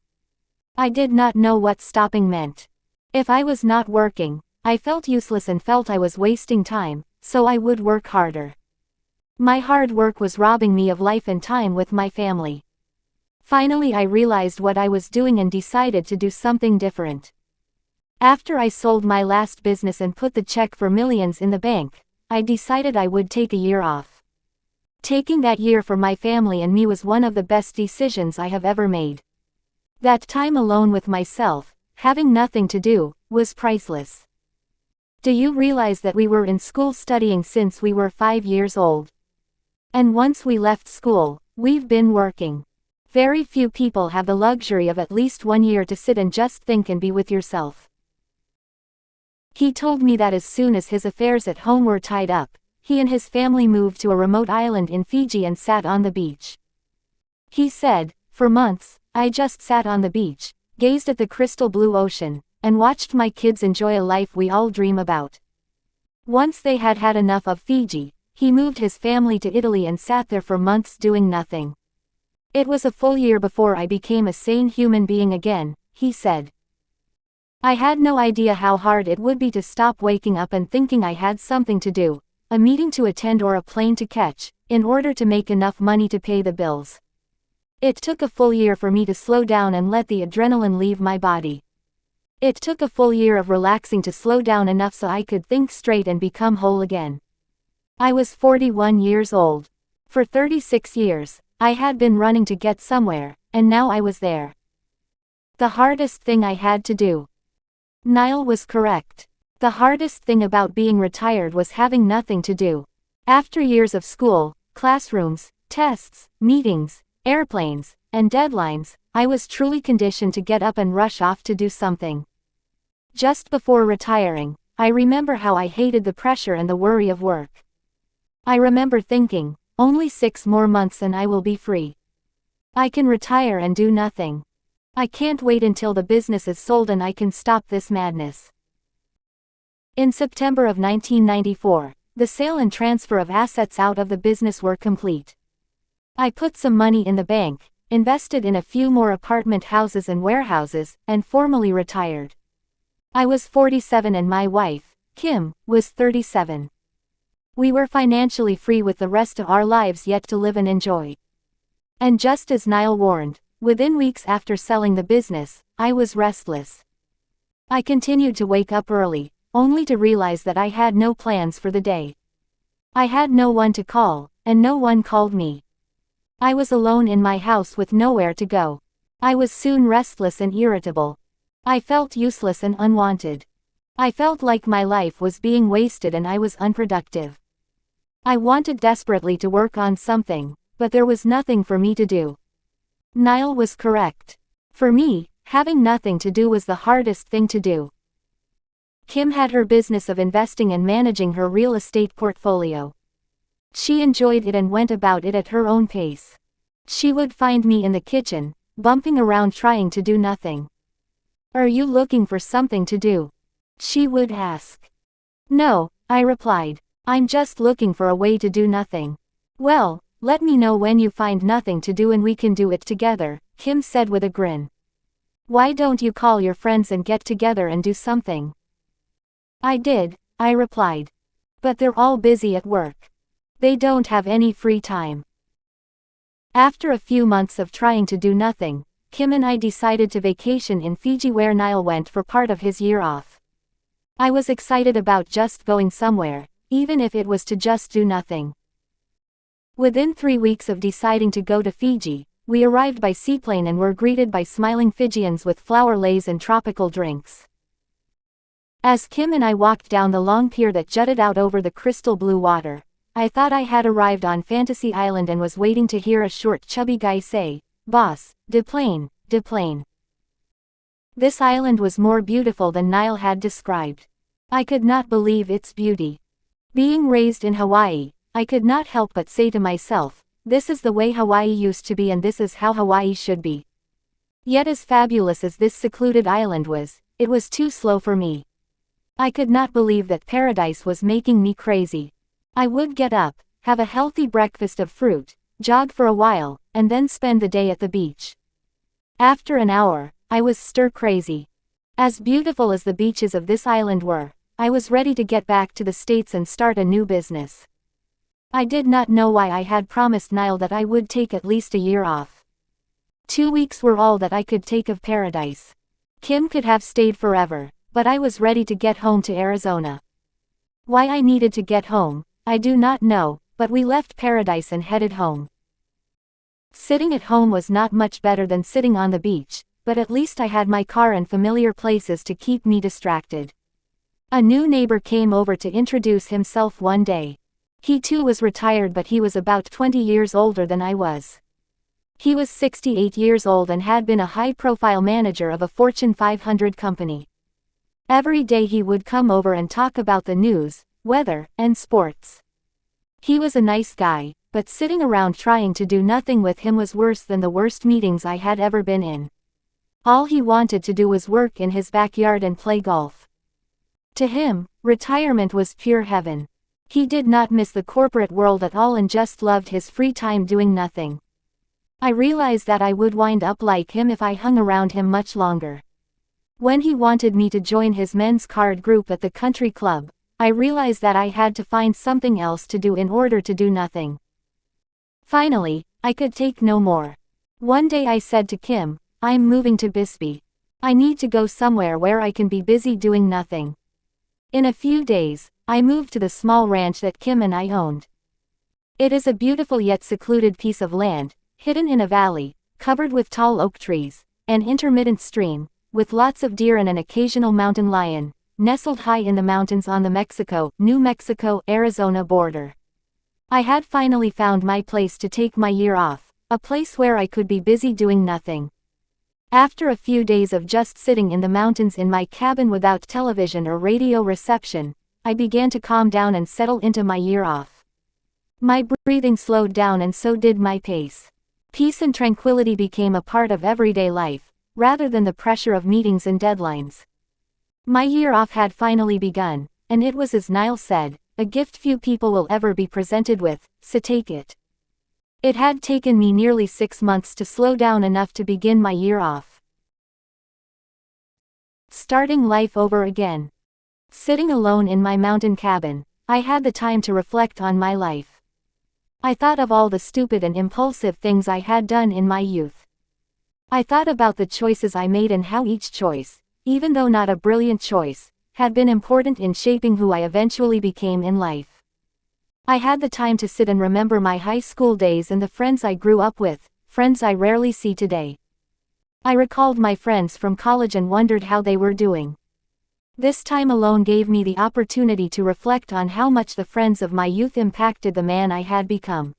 I did not know what stopping meant. If I was not working, I felt useless and felt I was wasting time, so I would work harder. My hard work was robbing me of life and time with my family. Finally I realized what I was doing and decided to do something different. After I sold my last business and put the check for millions in the bank, I decided I would take a year off. Taking that year for my family and me was one of the best decisions I have ever made. That time alone with myself, having nothing to do, was priceless. Do you realize that we were in school studying since we were 5 years old? And once we left school, we've been working. Very few people have the luxury of at least 1 year to sit and just think and be with yourself. He told me that as soon as his affairs at home were tied up, he and his family moved to a remote island in Fiji and sat on the beach. He said, "For months, I just sat on the beach, gazed at the crystal blue ocean, and watched my kids enjoy a life we all dream about." Once they had had enough of Fiji, he moved his family to Italy and sat there for months doing nothing. "It was a full year before I became a sane human being again," he said. "I had no idea how hard it would be to stop waking up and thinking I had something to do, a meeting to attend or a plane to catch, in order to make enough money to pay the bills. It took a full year for me to slow down and let the adrenaline leave my body. It took a full year of relaxing to slow down enough so I could think straight and become whole again. I was 41 years old. For 36 years, I had been running to get somewhere, and now I was there. The hardest thing I had to do." Niall was correct. The hardest thing about being retired was having nothing to do. After years of school, classrooms, tests, meetings, airplanes, and deadlines, I was truly conditioned to get up and rush off to do something. Just before retiring, I remember how I hated the pressure and the worry of work. I remember thinking, only 6 more months and I will be free. I can retire and do nothing. I can't wait until the business is sold and I can stop this madness. In September of 1994, the sale and transfer of assets out of the business were complete. I put some money in the bank, invested in a few more apartment houses and warehouses, and formally retired. I was 47 and my wife, Kim, was 37. We were financially free with the rest of our lives yet to live and enjoy. And just as Niall warned, within weeks after selling the business, I was restless. I continued to wake up early, only to realize that I had no plans for the day. I had no one to call, and no one called me. I was alone in my house with nowhere to go. I was soon restless and irritable. I felt useless and unwanted. I felt like my life was being wasted and I was unproductive. I wanted desperately to work on something, but there was nothing for me to do. Niall was correct. For me, having nothing to do was the hardest thing to do. Kim had her business of investing and managing her real estate portfolio. She enjoyed it and went about it at her own pace. She would find me in the kitchen, bumping around trying to do nothing. "Are you looking for something to do?" she would ask. "No," I replied. "I'm just looking for a way to do nothing." "Well, let me know when you find nothing to do and we can do it together," Kim said with a grin. "Why don't you call your friends and get together and do something?" "I did," I replied. "But they're all busy at work. They don't have any free time." After a few months of trying to do nothing, Kim and I decided to vacation in Fiji where Niall went for part of his year off. I was excited about just going somewhere, even if it was to just do nothing. Within 3 weeks of deciding to go to Fiji, we arrived by seaplane and were greeted by smiling Fijians with flower leis and tropical drinks. As Kim and I walked down the long pier that jutted out over the crystal blue water, I thought I had arrived on Fantasy Island and was waiting to hear a short chubby guy say, "Boss, de plane, de plane." This island was more beautiful than Niall had described. I could not believe its beauty. Being raised in Hawaii, I could not help but say to myself, this is the way Hawaii used to be and this is how Hawaii should be. Yet as fabulous as this secluded island was, it was too slow for me. I could not believe that paradise was making me crazy. I would get up, have a healthy breakfast of fruit, jog for a while, and then spend the day at the beach. After an hour, I was stir-crazy. As beautiful as the beaches of this island were, I was ready to get back to the States and start a new business. I did not know why I had promised Niall that I would take at least a year off. 2 weeks were all that I could take of paradise. Kim could have stayed forever, but I was ready to get home to Arizona. Why I needed to get home, I do not know, but we left paradise and headed home. Sitting at home was not much better than sitting on the beach, but at least I had my car and familiar places to keep me distracted. A new neighbor came over to introduce himself one day. He too was retired, but he was about 20 years older than I was. He was 68 years old and had been a high-profile manager of a Fortune 500 company. Every day he would come over and talk about the news, weather, and sports. He was a nice guy, but sitting around trying to do nothing with him was worse than the worst meetings I had ever been in. All he wanted to do was work in his backyard and play golf. To him, retirement was pure heaven. He did not miss the corporate world at all and just loved his free time doing nothing. I realized that I would wind up like him if I hung around him much longer. When he wanted me to join his men's card group at the country club, I realized that I had to find something else to do in order to do nothing. Finally, I could take no more. One day I said to Kim, "I'm moving to Bisbee. I need to go somewhere where I can be busy doing nothing." In a few days, I moved to the small ranch that Kim and I owned. It is a beautiful yet secluded piece of land, hidden in a valley, covered with tall oak trees, an intermittent stream, with lots of deer and an occasional mountain lion, nestled high in the mountains on the New Mexico-Arizona border. I had finally found my place to take my year off, a place where I could be busy doing nothing. After a few days of just sitting in the mountains in my cabin without television or radio reception, I began to calm down and settle into my year off. My breathing slowed down and so did my pace. Peace and tranquility became a part of everyday life, rather than the pressure of meetings and deadlines. My year off had finally begun, and it was, as Niall said, a gift few people will ever be presented with, so take it. It had taken me nearly 6 months to slow down enough to begin my year off. Starting life over again. Sitting alone in my mountain cabin, I had the time to reflect on my life. I thought of all the stupid and impulsive things I had done in my youth. I thought about the choices I made and how each choice, even though not a brilliant choice, had been important in shaping who I eventually became in life. I had the time to sit and remember my high school days and the friends I grew up with, friends I rarely see today. I recalled my friends from college and wondered how they were doing. This time alone gave me the opportunity to reflect on how much the friends of my youth impacted the man I had become.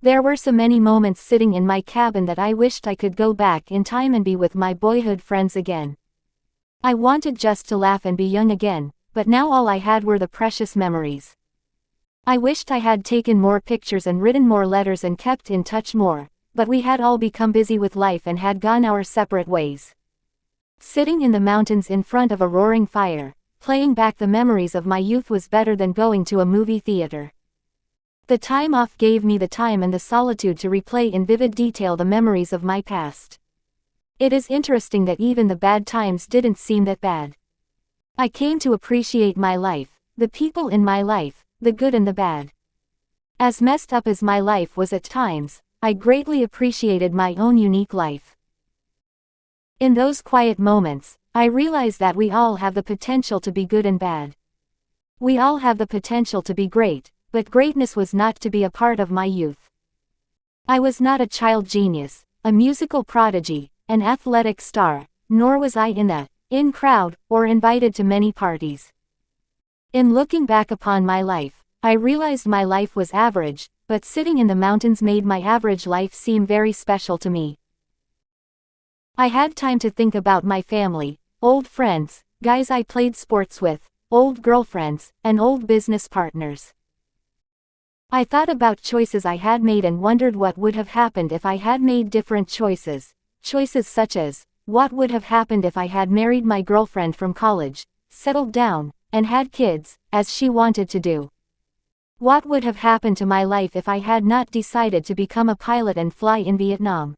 There were so many moments sitting in my cabin that I wished I could go back in time and be with my boyhood friends again. I wanted just to laugh and be young again, but now all I had were the precious memories. I wished I had taken more pictures and written more letters and kept in touch more, but we had all become busy with life and had gone our separate ways. Sitting in the mountains in front of a roaring fire, playing back the memories of my youth was better than going to a movie theater. The time off gave me the time and the solitude to replay in vivid detail the memories of my past. It is interesting that even the bad times didn't seem that bad. I came to appreciate my life, the people in my life, the good and the bad. As messed up as my life was at times, I greatly appreciated my own unique life. In those quiet moments, I realized that we all have the potential to be good and bad. We all have the potential to be great, but greatness was not to be a part of my youth. I was not a child genius, a musical prodigy, an athletic star, nor was I in the in crowd or invited to many parties. In looking back upon my life, I realized my life was average, but sitting in the mountains made my average life seem very special to me. I had time to think about my family, old friends, guys I played sports with, old girlfriends, and old business partners. I thought about choices I had made and wondered what would have happened if I had made different choices. Choices such as, what would have happened if I had married my girlfriend from college, settled down, and had kids, as she wanted to do? What would have happened to my life if I had not decided to become a pilot and fly in Vietnam?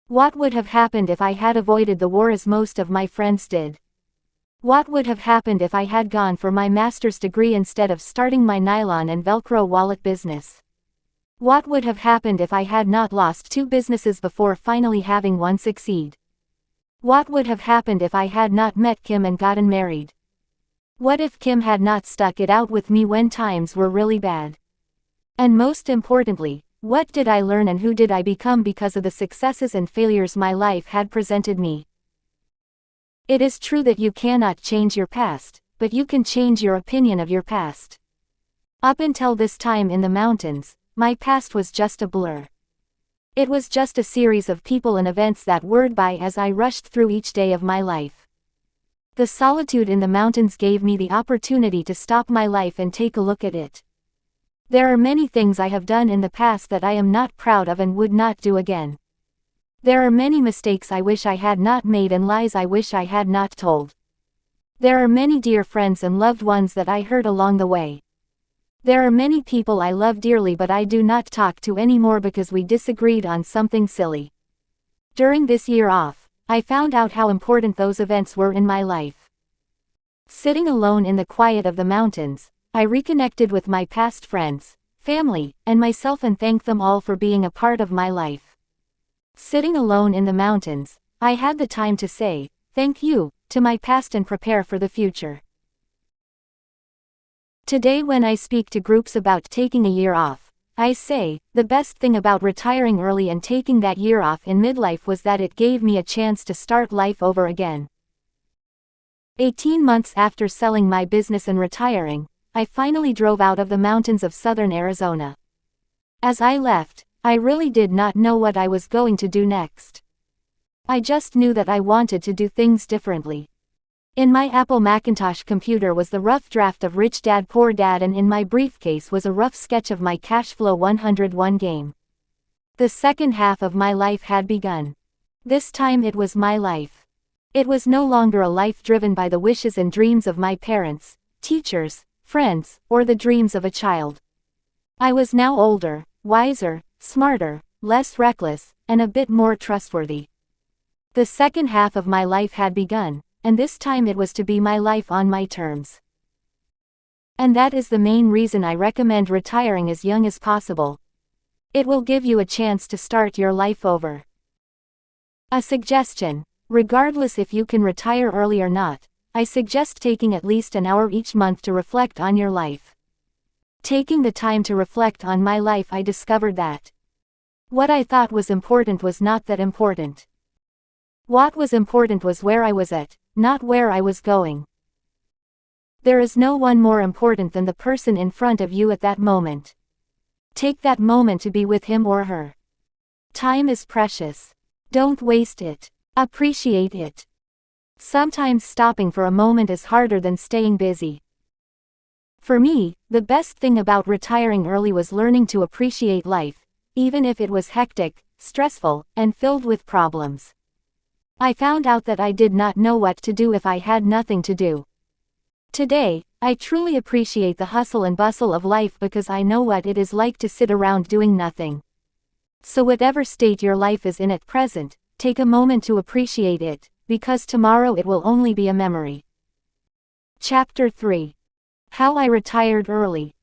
What would have happened if I had avoided the war as most of my friends did? What would have happened if I had gone for my master's degree instead of starting my nylon and Velcro wallet business? What would have happened if I had not lost 2 businesses before finally having one succeed? What would have happened if I had not met Kim and gotten married? What if Kim had not stuck it out with me when times were really bad? And most importantly, What did I learn and who did I become because of the successes and failures my life had presented me? It is true that you cannot change your past, but you can change your opinion of your past. Up until this time in the mountains, my past was just a blur. It was just a series of people and events that whirred by as I rushed through each day of my life. The solitude in the mountains gave me the opportunity to stop my life and take a look at it. There are many things I have done in the past that I am not proud of and would not do again. There are many mistakes I wish I had not made and lies I wish I had not told. There are many dear friends and loved ones that I hurt along the way. There are many people I love dearly but I do not talk to anymore because we disagreed on something silly. During this year off, I found out how important those events were in my life. Sitting alone in the quiet of the mountains, I reconnected with my past friends, family, and myself and thanked them all for being a part of my life. Sitting alone in the mountains, I had the time to say, thank you, to my past and prepare for the future. Today when I speak to groups about taking a year off, I say, the best thing about retiring early and taking that year off in midlife was that it gave me a chance to start life over again. 18 months after selling my business and retiring, I finally drove out of the mountains of southern Arizona. As I left, I really did not know what I was going to do next. I just knew that I wanted to do things differently. In my Apple Macintosh computer was the rough draft of Rich Dad Poor Dad and in my briefcase was a rough sketch of my Cashflow 101 game. The second half of my life had begun. This time it was my life. It was no longer a life driven by the wishes and dreams of my parents, teachers, friends, or the dreams of a child. I was now older, wiser, smarter, less reckless, and a bit more trustworthy. The second half of my life had begun, and this time it was to be my life on my terms. And that is the main reason I recommend retiring as young as possible. It will give you a chance to start your life over. A suggestion: regardless if you can retire early or not, I suggest taking at least an hour each month to reflect on your life. Taking the time to reflect on my life, I discovered that what I thought was important was not that important. What was important was where I was at, not where I was going. There is no one more important than the person in front of you at that moment. Take that moment to be with him or her. Time is precious. Don't waste it. Appreciate it. Sometimes stopping for a moment is harder than staying busy. For me, the best thing about retiring early was learning to appreciate life, even if it was hectic, stressful, and filled with problems. I found out that I did not know what to do if I had nothing to do. Today, I truly appreciate the hustle and bustle of life because I know what it is like to sit around doing nothing. So whatever state your life is in at present, take a moment to appreciate it, because tomorrow it will only be a memory. Chapter 3. How I Retired Early.